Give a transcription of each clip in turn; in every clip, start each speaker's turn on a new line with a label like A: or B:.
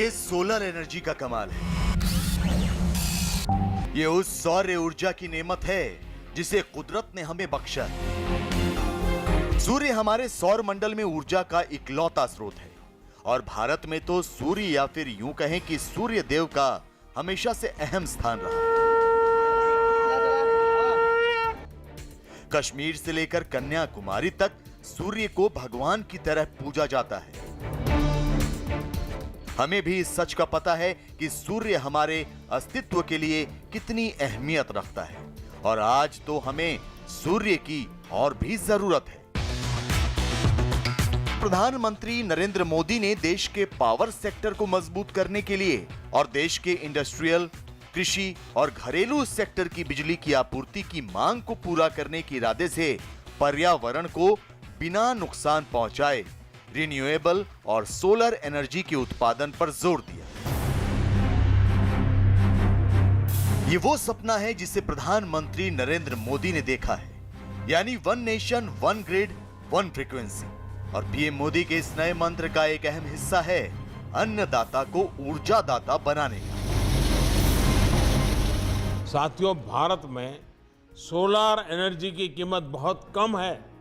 A: ये solar energy का कमाल है। ये उस सौर ऊर्जा की नेमत है जिसे कुदरत ने हमें बख्शा है। सूर्य हमारे सौर मंडल में ऊर्जा का इकलौता स्रोत है और भारत में तो सूर्य या फिर यूं कहें कि सूर्य देव का हमेशा से अहम स्थान रहा। कश्मीर से लेकर कन्याकुमारी तक सूर्य को भगवान की तरह पूजा जाता है। हमें भी इस सच का पता है कि सूर्य हमारे अस्तित्व के लिए कितनी अहमियत रखता है और आज तो हमें सूर्य की और भी जरूरत है। प्रधानमंत्री नरेंद्र मोदी ने देश के पावर सेक्टर को मजबूत करने के लिए और देश के इंडस्ट्रियल, कृषि और घरेलू सेक्टर की बिजली की आपूर्ति की मांग को पूरा करने के इरादे से पर्यावरण को बिना नुकसान पहुंचाए रिन्यूएबल और सोलर एनर्जी के उत्पादन पर जोर दिया। ये वो सपना है जिसे प्रधानमंत्री नरेंद्र मोदी ने देखा है, यानी one nation one grid one frequency. और पीएम मोदी के इस नए मंत्र का एक अहम हिस्सा है अन्नदाता को ऊर्जादाता बनाने का।
B: साथियों, भारत में सोलर एनर्जी की कीमत बहुत कम है।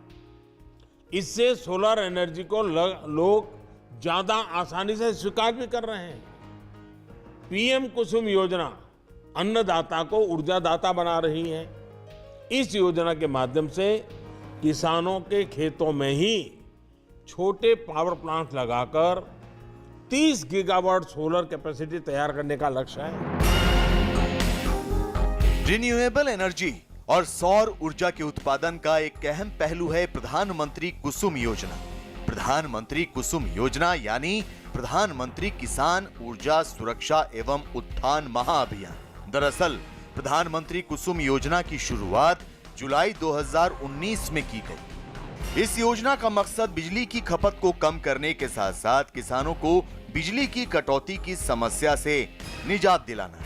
B: इससे सोलर एनर्जी को लोग ज्यादा आसानी से स्वीकार भी कर रहे हैं। पीएम कुसुम योजना अन्नदाता को ऊर्जादाता बना रही है। इस योजना के माध्यम से किसानों के खेतों में ही छोटे पावर प्लांट लगाकर 30 गीगावाट सोलर कैपेसिटी तैयार करने का लक्ष्य है।
A: रिन्यूएबल एनर्जी और सौर ऊर्जा के उत्पादन का एक अहम पहलू है प्रधानमंत्री कुसुम योजना। प्रधानमंत्री कुसुम योजना यानी प्रधानमंत्री किसान ऊर्जा सुरक्षा एवं उत्थान महाअभियान। दरअसल प्रधानमंत्री कुसुम योजना की शुरुआत जुलाई 2019 में की गई। इस योजना का मकसद बिजली की खपत को कम करने के साथ साथ किसानों को बिजली की कटौती की समस्या से निजात दिलाना है।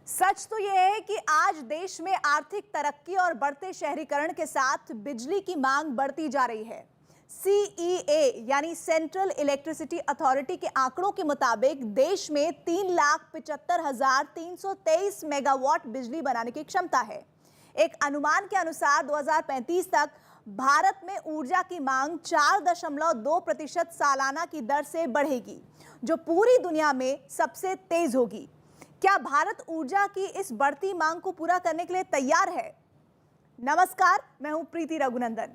C: सच तो यह है कि आज देश में आर्थिक तरक्की और बढ़ते शहरीकरण के साथ बिजली की मांग बढ़ती जा रही है। CEA यानी सेंट्रल इलेक्ट्रिसिटी अथॉरिटी के आंकड़ों के मुताबिक देश में 3,75,323 मेगावाट बिजली बनाने की क्षमता है। एक अनुमान के अनुसार 2035 तक भारत में ऊर्जा की मांग 4.2% सालाना की दर से बढ़ेगी, जो पूरी दुनिया में सबसे तेज होगी। क्या भारत ऊर्जा की इस बढ़ती मांग को पूरा करने के लिए तैयार है? नमस्कार, मैं हूं प्रीति रघुनंदन।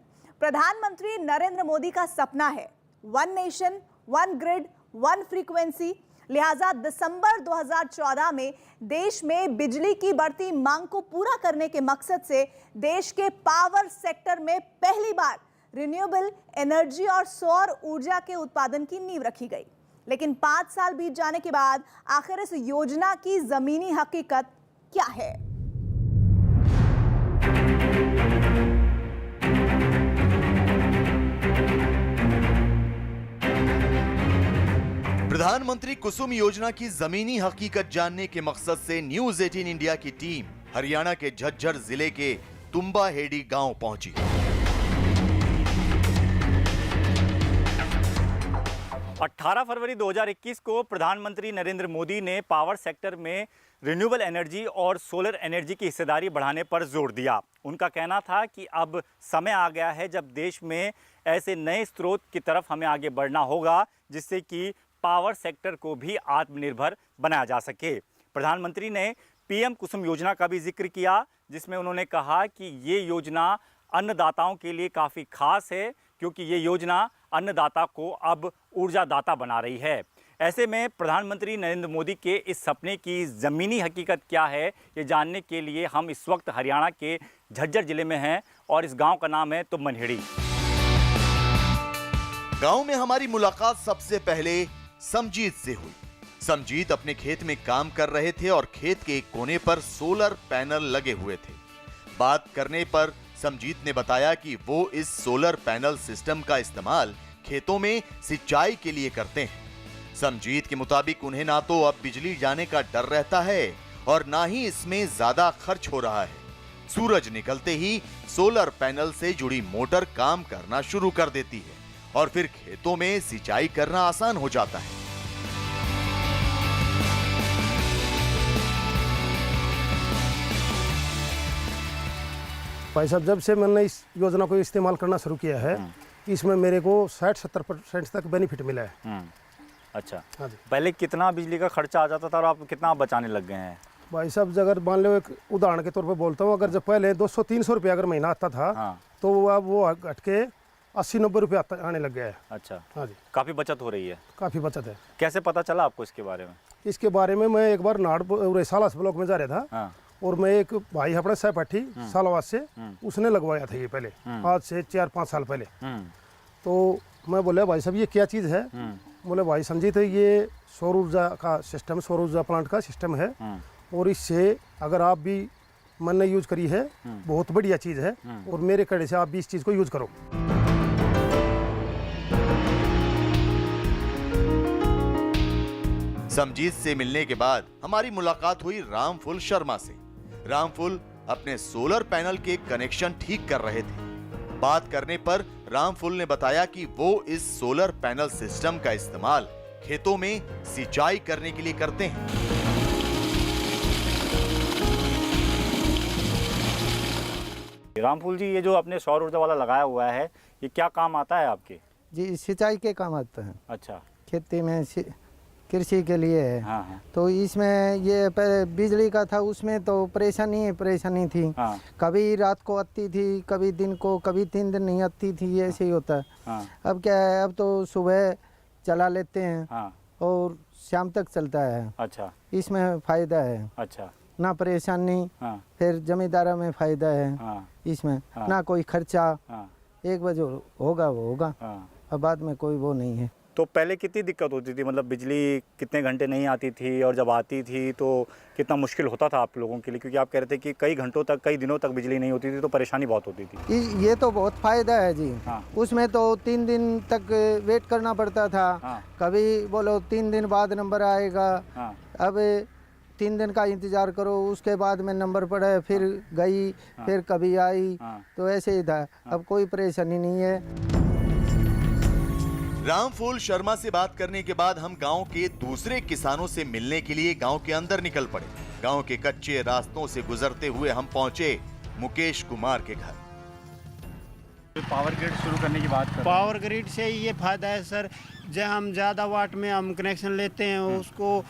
C: प्रधानमंत्री नरेंद्र मोदी का सपना है one nation one grid one frequency. लिहाजा दिसंबर 2014 में देश में बिजली की बढ़ती मांग को पूरा करने के मकसद से देश के पावर सेक्टर में पहली बार रिन्यूएबल एनर्जी और सौर ऊर्जा के उत्पादन की नींव रखी गई। लेकिन 5 साल बीत जाने के बाद आखिर इस योजना की जमीनी हकीकत क्या है?
A: प्रधानमंत्री कुसुम योजना की जमीनी हकीकत जानने के मकसद से न्यूज 18 इंडिया की टीम हरियाणा के झज्जर जिले के तुम्बाहेड़ी गांव पहुंची।
D: 18 फरवरी 2021 को प्रधानमंत्री नरेंद्र मोदी ने पावर सेक्टर में रिन्यूएबल एनर्जी और सोलर एनर्जी की हिस्सेदारी बढ़ाने पर जोर दिया। उनका कहना था कि अब समय आ गया है जब देश में ऐसे नए स्रोत की तरफ हमें आगे बढ़ना होगा जिससे कि पावर सेक्टर को भी आत्मनिर्भर बनाया जा सके। प्रधानमंत्री ने पीएम कुसुम योजना का भी जिक्र किया, जिसमें उन्होंने कहा कि ये योजना अन्नदाताओं के लिए काफ़ी खास है क्योंकि ये योजना अन्नदाता को अब ऊर्जादाता बना रही है। ऐसे में प्रधानमंत्री नरेंद्र मोदी के इस सपने की ज़मीनी हकीकत क्या है, ये जानने के लिए हम इस वक्त हरियाणा के झज्जर जिले में हैं और इस गांव का नाम है तुम्बाहेड़ी।
A: गांव में हमारी मुलाकात सबसे पहले समजीत से हुई। समजीत अपने खेत में काम कर रहे थे और खेत के एक कोने पर सोलर पैनल लगे हुए थे। बात करने पर समजीत ने बताया कि वो इस सोलर पैनल सिस्टम का इस्तेमाल खेतों में सिंचाई के लिए करते हैं। समजीत के मुताबिक उन्हें ना तो अब बिजली जाने का डर रहता है और ना ही इसमें ज्यादा खर्च हो रहा है। सूरज निकलते ही सोलर पैनल से जुड़ी मोटर काम करना शुरू कर देती है और फिर खेतों में सिंचाई करना आसान हो जाता है।
E: भाई साहब, जब से मैंने इस योजना को इस्तेमाल करना शुरू किया है, इसमें मेरे को 60-70% तक बेनिफिट मिला है।
D: अच्छा,
E: हाँ जी।
D: पहले कितना बिजली का खर्चा आ जाता था और आप कितना बचाने लग गए हैं?
E: भाई साहब, अगर मान लो एक उदाहरण के तौर पे बोलता हूँ, अगर जब पहले 200-300 रुपये अगर महीना आता था,
D: हाँ।
E: तो अब वो घट के 80-90 रुपये आने लग गया है।
D: अच्छा,
E: हाँ जी,
D: काफ़ी बचत हो रही है।
E: काफ़ी बचत है।
D: कैसे पता चला आपको इसके बारे में?
E: इसके बारे में मैं एक बार नाड़ सालास ब्लॉक में जा रहा था,
D: हाँ।
E: और मैं एक भाई अपना सहपाठी सालवास से, उसने लगवाया था ये पहले, आज से 4-5 साल पहले। तो मैं बोला, भाई साहब ये क्या चीज़ है? बोले, भाई संजीत, ये सौर ऊर्जा का सिस्टम, सौर ऊर्जा प्लांट का सिस्टम है, और इससे अगर आप भी मैंने यूज करी है, बहुत बढ़िया चीज़ है, और मेरे कहने से आप भी इस चीज़ को यूज करो।
A: समजीत से मिलने के बाद हमारी मुलाकात हुई रामफुल शर्मा से। रामफुल अपने सोलर पैनल के कनेक्शन ठीक कर रहे थे। बात करने पर रामफुल ने बताया कि वो इस सोलर पैनल सिस्टम का इस्तेमाल खेतों में सिंचाई करने के लिए करते हैं।
D: रामफुल जी, ये जो आपने सौर ऊर्जा वाला लगाया हुआ है, ये क्या काम आता है आपके?
F: जी, सिंचाई के काम आता है।
D: अच्छा,
F: खेती में कृषि के लिए है।
D: हाँ हाँ।
F: तो इसमें ये पहले बिजली का था, उसमें तो परेशानी थी।
D: हाँ।
F: कभी रात को आती थी, कभी दिन को, कभी 3 दिन नहीं आती थी, ऐसे ही होता है।
D: हाँ।
F: अब क्या है, अब तो सुबह चला लेते हैं,
D: हाँ।
F: और शाम तक चलता है।
D: अच्छा,
F: इसमें फ़ायदा है,
D: अच्छा।
F: ना परेशानी।
D: हाँ।
F: फिर जमींदारा में फ़ायदा है।
D: हाँ।
F: इसमें
D: हाँ।
F: ना कोई खर्चा।
D: हाँ।
F: 1 बजे होगा वो होगा,
D: हाँ।
F: अब बाद में कोई वो नहीं है।
D: तो पहले कितनी दिक्कत होती थी? मतलब बिजली कितने घंटे नहीं आती थी, और जब आती थी तो कितना मुश्किल होता था आप लोगों के लिए? क्योंकि आप कह रहे थे कि कई घंटों तक, कई दिनों तक बिजली नहीं होती थी, तो परेशानी बहुत होती थी।
F: ये तो बहुत फ़ायदा है जी।
D: हाँ।
F: उसमें तो 3 दिन तक वेट करना पड़ता था।
D: हाँ।
F: कभी बोलो 3 दिन बाद नंबर आएगा।
D: हाँ।
F: अब 3 दिन का इंतज़ार करो, उसके बाद में नंबर पड़े, फिर गई, फिर कभी आई।
D: हाँ।
F: तो ऐसे ही था। अब कोई परेशानी नहीं है।
A: रामफुल शर्मा से बात करने के बाद हम गांव के दूसरे किसानों से मिलने के लिए गांव के अंदर निकल पड़े। गांव के कच्चे रास्तों से गुजरते हुए हम पहुंचे मुकेश कुमार के घर।
D: पावर ग्रिड शुरू करने की बात कर रहे हैं।
G: पावर ग्रिड से ये फायदा है सर, जब हम ज़्यादा वाट में हम कनेक्शन लेते हैं, उसको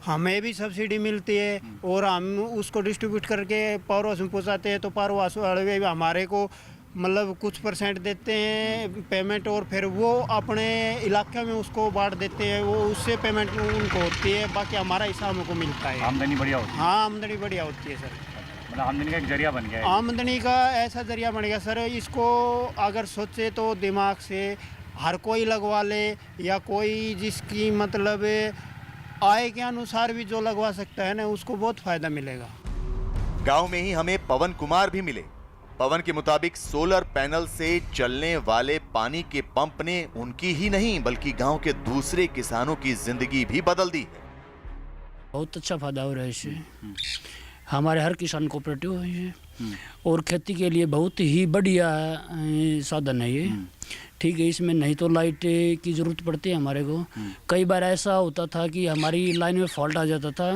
G: हमें भी सब्सिडी मिलती है, और हम उसको डिस्ट्रीब्यूट करके पावर हाउस में पहुँचाते हैं, तो पावर हाउस वाले भी हमारे को मतलब कुछ % देते हैं पेमेंट, और फिर वो अपने इलाके में उसको बांट देते हैं, वो उससे पेमेंट उनको होती है, बाकी हमारा हिस्सा हमको मिलता है।
D: आमदनी बढ़िया होती है।
G: हाँ, आमदनी बढ़िया होती है सर।
D: मतलब आमदनी का एक जरिया बन गया है।
G: आमदनी का ऐसा जरिया बन गया सर, इसको अगर सोचे तो दिमाग से हर कोई लगवा ले, या कोई जिसकी मतलब आय के अनुसार भी जो लगवा सकता है ना, उसको बहुत फायदा मिलेगा।
A: गांव में ही हमें पवन कुमार भी मिले। पवन के मुताबिक सोलर पैनल से चलने वाले पानी के पंप ने उनकी ही नहीं बल्कि गांव के दूसरे किसानों की जिंदगी भी बदल दी है।
H: बहुत अच्छा फायदा हो रहा है इससे। हमारे हर किसान कोऑपरेटिव है ये, और खेती के लिए बहुत ही बढ़िया साधन है ये। ठीक है, इसमें नहीं तो लाइट की ज़रूरत पड़ती है हमारे को। कई बार ऐसा होता था कि हमारी लाइन में फॉल्ट आ जाता था,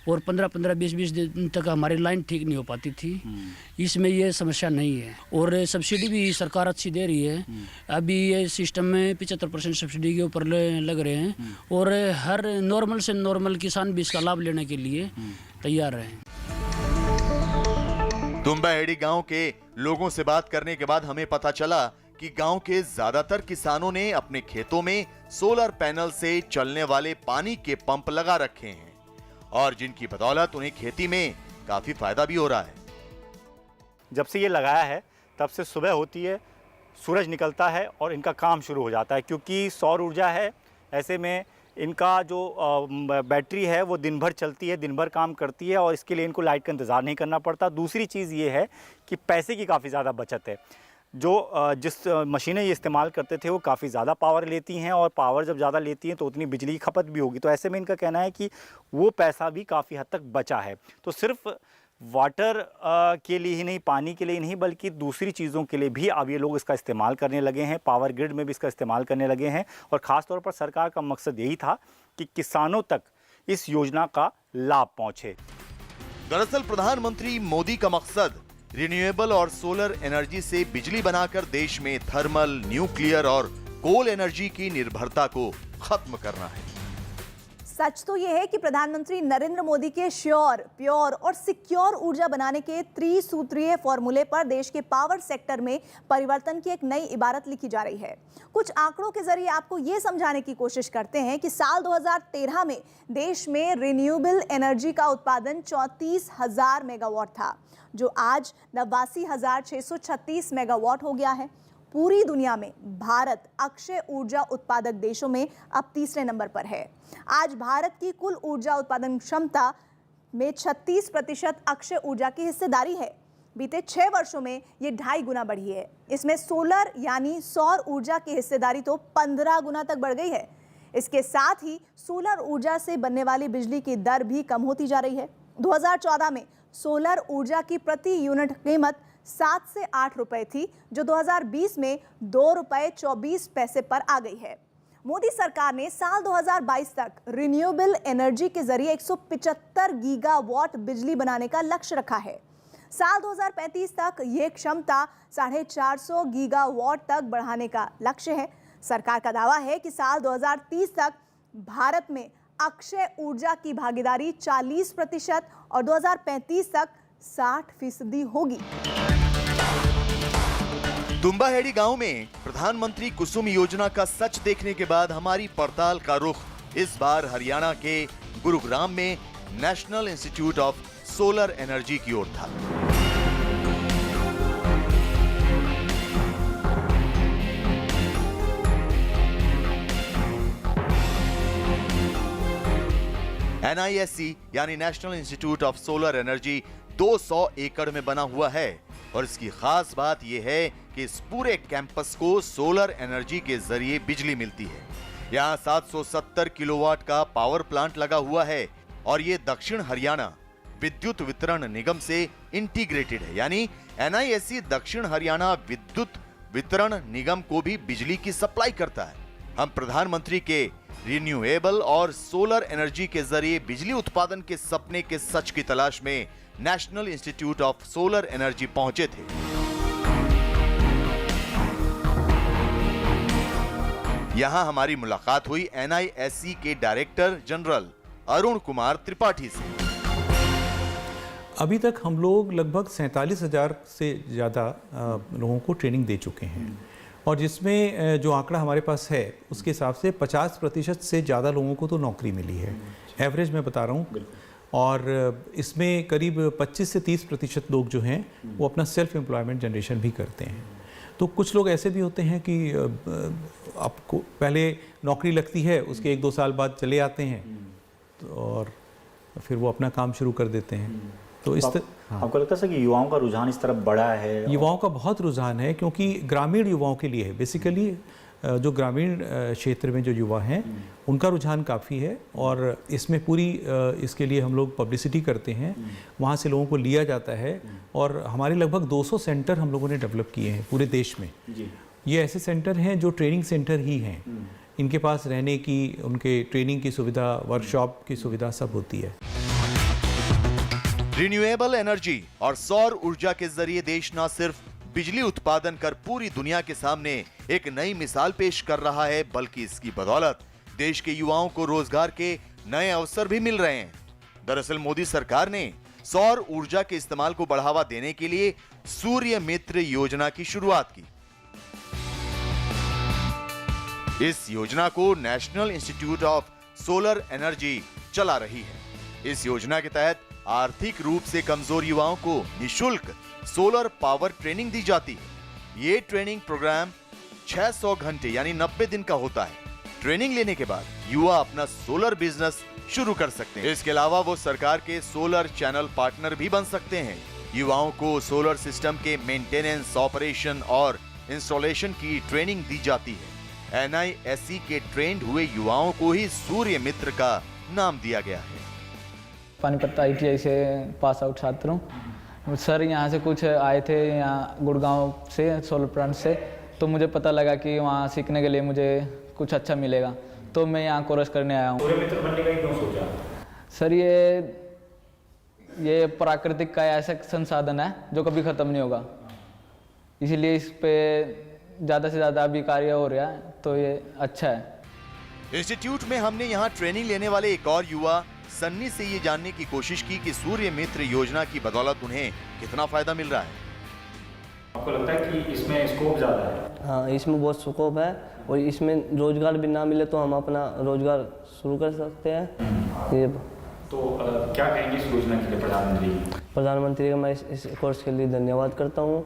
H: और 15-15, 20-20 दिन तक हमारी लाइन ठीक नहीं हो पाती थी। इसमें ये समस्या नहीं है, और सब्सिडी भी सरकार अच्छी दे रही है। अभी ये सिस्टम में 75% सब्सिडी के ऊपर लग रहे हैं, और हर नॉर्मल से नॉर्मल किसान भी इसका लाभ लेने के लिए तैयार हैं।
A: तुम्बाहेड़ी गांव के लोगों से बात करने के बाद हमें पता चला कि गांव के ज्यादातर किसानों ने अपने खेतों में सोलर पैनल से चलने वाले पानी के पंप लगा रखे हैं, और जिनकी बदौलत उन्हें खेती में काफी फायदा भी हो रहा है।
D: जब से ये लगाया है तब से सुबह होती है, सूरज निकलता है और इनका काम शुरू हो जाता है। क्योंकि सौर ऊर्जा है, ऐसे में इनका जो बैटरी है वो दिन भर चलती है, दिन भर काम करती है, और इसके लिए इनको लाइट का इंतज़ार नहीं करना पड़ता। दूसरी चीज़ ये है कि पैसे की काफ़ी ज़्यादा बचत है। जो जिस मशीनें ये इस्तेमाल करते थे वो काफ़ी ज़्यादा पावर लेती हैं, और पावर जब ज़्यादा लेती हैं तो उतनी बिजली की खपत भी होगी। तो ऐसे में इनका कहना है कि वो पैसा भी काफ़ी हद तक बचा है। तो सिर्फ वाटर के लिए ही नहीं, पानी के लिए ही नहीं, बल्कि दूसरी चीज़ों के लिए भी अब ये लोग इसका इस्तेमाल करने लगे हैं। पावर ग्रिड में भी इसका इस्तेमाल करने लगे हैं और ख़ास तौर पर सरकार का मकसद यही था कि किसानों तक इस योजना का लाभ पहुंचे।
A: दरअसल प्रधानमंत्री मोदी का मकसद रिन्यूएबल और सोलर एनर्जी से बिजली बनाकर देश में थर्मल, न्यूक्लियर और कोल एनर्जी की निर्भरता को खत्म करना है।
C: सच तो यह है कि प्रधानमंत्री नरेंद्र मोदी के श्योर, प्योर और सिक्योर ऊर्जा बनाने के त्रिसूत्रीय फॉर्मूले पर देश के पावर सेक्टर में परिवर्तन की एक नई इबारत लिखी जा रही है। कुछ आंकड़ों के जरिए आपको यह समझाने की कोशिश करते हैं कि साल 2013 में देश में रिन्यूएबल एनर्जी का उत्पादन 34,000 मेगावाट था, जो आज 89,636 मेगावाट हो गया है। पूरी दुनिया में भारत अक्षय ऊर्जा उत्पादक देशों में अब तीसरे नंबर पर है। आज भारत की कुल ऊर्जा उत्पादन क्षमता में 36% अक्षय ऊर्जा की हिस्सेदारी है। बीते 6 वर्षों में ये 2.5 गुना बढ़ी है। इसमें सोलर यानी सौर ऊर्जा की हिस्सेदारी तो 15 गुना तक बढ़ गई है। इसके साथ ही सोलर ऊर्जा से बनने वाली बिजली की दर भी कम होती जा रही है। 2014 में सोलर ऊर्जा की प्रति यूनिट कीमत 7 से 8 रुपए थी, जो 2020 में 2 रुपए 24 पैसे पर आ गई है। मोदी सरकार ने साल 2022 तक रिन्यूएबल एनर्जी के जरिए 175 गीगावाट बिजली बनाने का लक्ष्य रखा है। साल 2035 तक ये क्षमता 450 गीगावाट तक बढ़ाने का लक्ष्य है। सरकार का दावा है कि साल 2030 तक भारत में अक्षय ऊर्जा की भागीदारी 40% और 2035 तक 60% होगी।
A: दुम्बाहेड़ी गांव में प्रधानमंत्री कुसुम योजना का सच देखने के बाद हमारी पड़ताल का रुख इस बार हरियाणा के गुरुग्राम में national institute of solar energy की ओर था। NISC यानी national institute of solar energy 200 एकड़ में बना हुआ है और इसकी खास बात यह है कि इस पूरे कैंपस को सोलर एनर्जी के जरिए बिजली मिलती है। यहाँ 770 किलोवाट का पावर प्लांट लगा हुआ है और ये दक्षिण हरियाणा विद्युत वितरण निगम से इंटीग्रेटेड है, यानी NISC दक्षिण हरियाणा विद्युत वितरण निगम को भी बिजली की सप्लाई करता है। हम प्रधानमंत्री के रिन्यूएबल और सोलर एनर्जी के जरिए बिजली उत्पादन के सपने के सच की तलाश में national institute of solar energy पहुंचे थे। यहां हमारी मुलाकात हुई NISC के डायरेक्टर जनरल अरुण कुमार त्रिपाठी से।
I: अभी तक हम लोग लगभग 47,000 से ज़्यादा लोगों को ट्रेनिंग दे चुके हैं और जिसमें जो आंकड़ा हमारे पास है उसके हिसाब से 50% से ज़्यादा लोगों को तो नौकरी मिली है। एवरेज मैं बता रहा हूँ। और इसमें करीब 25 से 30% लोग जो हैं वो अपना सेल्फ एम्प्लॉयमेंट जनरेशन भी करते हैं। तो कुछ लोग ऐसे भी होते हैं कि आपको पहले नौकरी लगती है, उसके 1-2 साल बाद चले आते हैं और फिर वो अपना काम शुरू कर देते हैं। तो इस
D: आपको लगता है कि युवाओं का रुझान इस तरफ बढ़ा है?
I: युवाओं का बहुत रुझान है क्योंकि ग्रामीण युवाओं के लिए है। बेसिकली जो ग्रामीण क्षेत्र में जो युवा हैं उनका रुझान काफ़ी है और इसमें पूरी इसके लिए हम लोग पब्लिसिटी करते हैं, वहाँ से लोगों को लिया जाता है और हमारे लगभग 200 सेंटर हम लोगों ने डेवलप किए हैं पूरे देश में। ये ऐसे सेंटर हैं जो ट्रेनिंग सेंटर ही हैं, इनके पास रहने की, उनके ट्रेनिंग की सुविधा, वर्कशॉप की सुविधा सब होती है।
A: रिन्यूएबल एनर्जी और सौर ऊर्जा के जरिए देश न सिर्फ बिजली उत्पादन कर पूरी दुनिया के सामने एक नई मिसाल पेश कर रहा है, बल्कि इसकी बदौलत देश के युवाओं को रोजगार के नए अवसर भी मिल रहे हैं। दरअसल मोदी सरकार ने सौर ऊर्जा के इस्तेमाल को बढ़ावा देने के लिए सूर्य मित्र योजना की शुरुआत की। इस योजना को national institute of solar energy चला रही है। इस योजना के तहत आर्थिक रूप से कमजोर युवाओं को निशुल्क सोलर पावर ट्रेनिंग दी जाती है। ये ट्रेनिंग प्रोग्राम 600 घंटे यानी 90 दिन का होता है। ट्रेनिंग लेने के बाद युवा अपना सोलर बिजनेस शुरू कर सकते हैं। इसके अलावा वो सरकार के सोलर चैनल पार्टनर भी बन सकते हैं। युवाओं को सोलर सिस्टम के मेंटेनेंस, ऑपरेशन और इंस्टॉलेशन की ट्रेनिंग दी जाती है। NISC के ट्रेंड हुए युवाओं को ही सूर्य मित्र का नाम दिया गया है।
J: पानीपत ITI से पास आउट छात्र हूँ। सर यहाँ से कुछ आए थे यहाँ गुड़गांव से सोलर प्लांट से, तो मुझे पता लगा कि वहाँ सीखने के लिए मुझे कुछ अच्छा मिलेगा, तो मैं यहाँ कोर्स करने आया हूँ।
D: सूर्य मित्र बनने का क्यों सोचा?
J: सर ये प्राकृतिक का ऐसा संसाधन है जो कभी ख़त्म नहीं होगा, इसीलिए इस पे ज़्यादा से ज़्यादा अभी कार्य हो रहा है, तो ये अच्छा है।
A: इंस्टीट्यूट में हमने यहाँ ट्रेनिंग लेने वाले एक और युवा सन्नी से ये जानने की कोशिश की कि सूर्य मित्र योजना की बदौलत उन्हें कितना फायदा मिल रहा है।
D: आपको लगता है कि इसमें स्कोप ज़्यादा है?
K: हाँ, इसमें बहुत स्कोप है और इसमें रोजगार भी ना मिले तो हम अपना रोजगार शुरू कर सकते हैं। ये
D: तो क्या कहेंगे इस योजना के लिए
K: प्रधानमंत्री का मैं इस कोर्स के लिए धन्यवाद करता हूँ।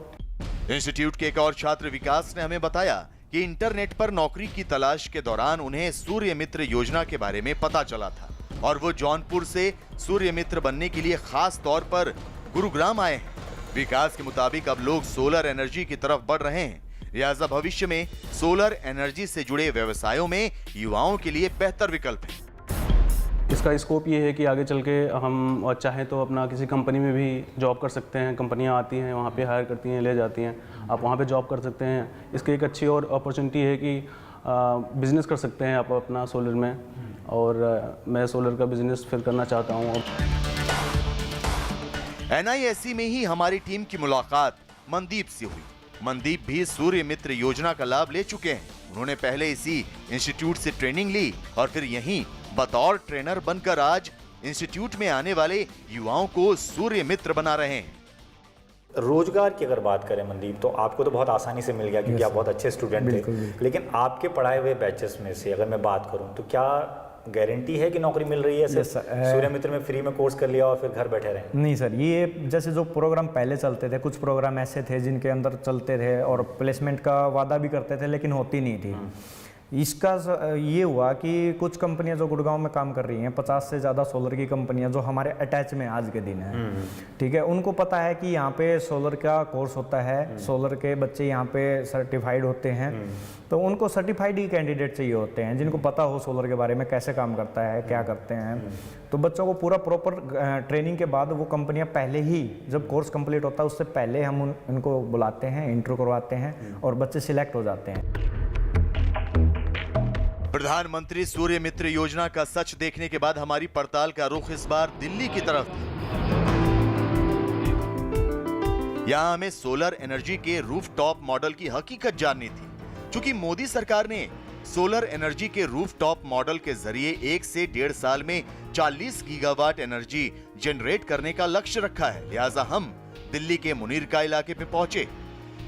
A: इंस्टीट्यूट के एक और छात्र विकास ने हमें बताया कि इंटरनेट पर नौकरी की तलाश के दौरान उन्हें सूर्य मित्र योजना के बारे में पता चला था और वो जौनपुर से सूर्य मित्र बनने के लिए खास तौर पर गुरुग्राम आए हैं। विकास के मुताबिक अब लोग सोलर एनर्जी की तरफ बढ़ रहे हैं, लिहाजा भविष्य में सोलर एनर्जी से जुड़े व्यवसायों में युवाओं के लिए बेहतर विकल्प है।
L: इसका स्कोप ये है कि आगे चल के हम चाहें तो अपना किसी कंपनी में भी जॉब कर सकते हैं। कंपनियां आती हैं, वहाँ पे हायर करती हैं, ले जाती हैं, आप वहाँ पे जॉब कर सकते हैं। इसकी एक अच्छी और अपॉर्चुनिटी है कि बिज़नेस कर सकते हैं आप अपना सोलर में, और मैं सोलर का बिज़नेस फिर करना चाहता हूँ।
A: NISC में ही हमारी टीम की मुलाकात मनदीप से हुई। मनदीप भी सूर्य मित्र योजना का लाभ ले चुके हैं। उन्होंने पहले इसी इंस्टीट्यूट से ट्रेनिंग ली और फिर यहीं बतौर ट्रेनर बनकर आज इंस्टीट्यूट में आने वाले युवाओं को सूर्य मित्र बना रहे हैं।
D: रोजगार की अगर बात करें मनदीप, तो आपको तो बहुत आसानी से मिल गया क्योंकि आप बहुत अच्छे स्टूडेंट थे, लेकिन आपके पढ़ाए हुए बैचेस में से अगर मैं बात करूं तो क्या गारंटी है कि नौकरी मिल रही है? सूर्य मित्र में फ्री में कोर्स कर लिया और फिर घर बैठे रहे?
M: नहीं सर, ये जैसे जो प्रोग्राम पहले चलते थे, कुछ प्रोग्राम ऐसे थे जिनके अंदर चलते थे और प्लेसमेंट का वादा भी करते थे लेकिन होती नहीं थी। इसका ये हुआ कि कुछ कंपनियां जो गुड़गांव में काम कर रही हैं, 50 से ज़्यादा सोलर की कंपनियां जो हमारे अटैच में आज के दिन है, ठीक है, उनको पता है कि यहाँ पे सोलर का कोर्स होता है, सोलर के बच्चे यहाँ पे सर्टिफाइड होते हैं, तो उनको सर्टिफाइड ही कैंडिडेट चाहिए होते हैं जिनको पता हो सोलर के बारे में, कैसे काम करता है, क्या करते हैं। तो बच्चों को पूरा प्रॉपर ट्रेनिंग के बाद वो कंपनियाँ पहले ही, जब कोर्स कंप्लीट होता है उससे पहले हम उनको बुलाते हैं, इंटरव्यू करवाते हैं और बच्चे सिलेक्ट हो जाते हैं।
A: प्रधानमंत्री सूर्य मित्र योजना का सच देखने के बाद हमारी पड़ताल का रुख इस बार दिल्ली की तरफ था। यहां हमें सोलर एनर्जी के रूफटॉप मॉडल की हकीकत जाननी थी। चूंकि मोदी सरकार ने सोलर एनर्जी के रूफटॉप मॉडल के जरिए 1 से 1.5 साल में 40 गीगावाट एनर्जी जनरेट करने का लक्ष्य रखा है, लिहाजा हम दिल्ली के मुनीरका इलाके पे पहुंचे।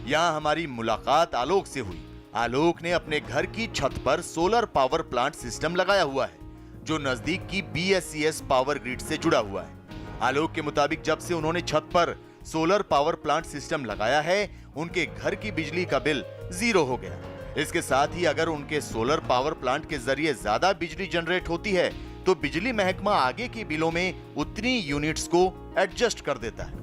A: यहां हमारी मुलाकात आलोक से हुई। आलोक ने अपने घर की छत पर सोलर पावर प्लांट सिस्टम लगाया हुआ है जो नजदीक की BSES पावर ग्रिड से जुड़ा हुआ है। आलोक के मुताबिक जब से उन्होंने छत पर सोलर पावर प्लांट सिस्टम लगाया है, उनके घर की बिजली का बिल 0 हो गया। इसके साथ ही अगर उनके सोलर पावर प्लांट के जरिए ज्यादा बिजली जनरेट होती है तो बिजली महकमा आगे के बिलों में उतनी यूनिट्स को एडजस्ट कर देता है।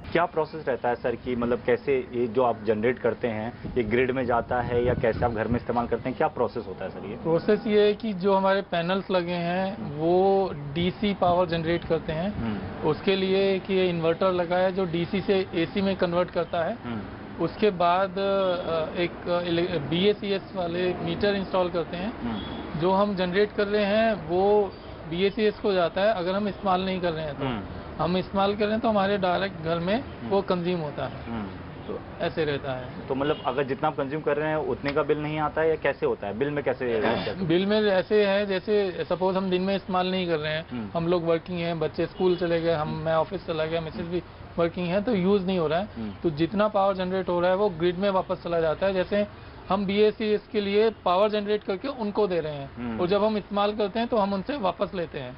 D: क्या प्रोसेस रहता है सर कि मतलब कैसे ये जो आप जनरेट करते हैं ये ग्रिड में जाता है या कैसे आप घर में इस्तेमाल करते हैं? क्या प्रोसेस होता है सर? ये
N: प्रोसेस ये है कि जो हमारे पैनल्स लगे हैं वो DC पावर जनरेट करते हैं। उसके लिए कि ये इन्वर्टर लगा है जो DC से AC में कन्वर्ट करता है। उसके बाद एक BSES वाले मीटर इंस्टॉल करते हैं। जो हम जनरेट कर रहे हैं वो BSES को जाता है। अगर हम इस्तेमाल नहीं कर रहे हैं तो हम इस्तेमाल करें तो हमारे डायरेक्ट घर में वो कंज्यूम होता है। तो ऐसे रहता है।
D: तो मतलब अगर जितना आप कंज्यूम कर रहे हैं उतने का बिल नहीं आता है या कैसे होता है? बिल में कैसे?
N: बिल में ऐसे है जैसे सपोज हम दिन में इस्तेमाल नहीं कर रहे हैं, हम लोग वर्किंग हैं, बच्चे स्कूल चले गए, मैं ऑफिस चला गया, मिसेज भी वर्किंग है, तो यूज नहीं हो रहा है, तो जितना पावर जनरेट हो रहा है वो ग्रिड में वापस चला जाता है। जैसे हम BSES के लिए पावर जनरेट करके उनको दे रहे हैं और जब हम इस्तेमाल करते हैं तो हम उनसे वापस लेते हैं।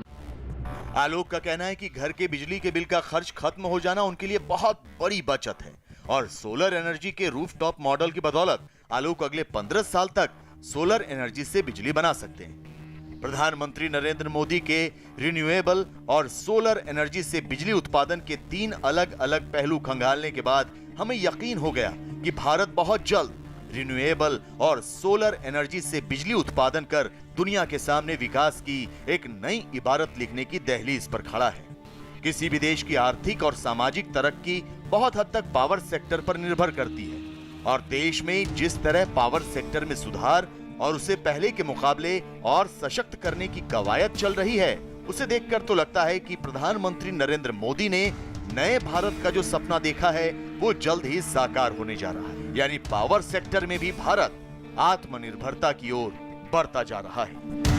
A: आलोक का कहना है कि घर के बिजली के बिल का खर्च खत्म हो जाना उनके लिए बहुत बड़ी बचत है और सोलर एनर्जी के रूफटॉप मॉडल की बदौलत आलोक अगले 15 साल तक सोलर एनर्जी से बिजली बना सकते हैं। प्रधानमंत्री नरेंद्र मोदी के रिन्यूएबल और सोलर एनर्जी से बिजली उत्पादन के 3 अलग अलग पहलू खंगालने के बाद हमें यकीन हो गया कि भारत बहुत जल्द रिन्यूएबल और सोलर एनर्जी से बिजली उत्पादन कर दुनिया के सामने विकास की एक नई इबारत लिखने की दहलीज पर खड़ा है। किसी भी देश की आर्थिक और सामाजिक तरक्की बहुत हद तक पावर सेक्टर पर निर्भर करती है और देश में जिस तरह पावर सेक्टर में सुधार और उसे पहले के मुकाबले और सशक्त करने की कवायद चल रही है, उसे देखकर तो लगता है कि प्रधानमंत्री नरेंद्र मोदी ने नए भारत का जो सपना देखा है वो जल्द ही साकार होने जा रहा है। यानी पावर सेक्टर में भी भारत आत्मनिर्भरता की ओर बढ़ता जा रहा है।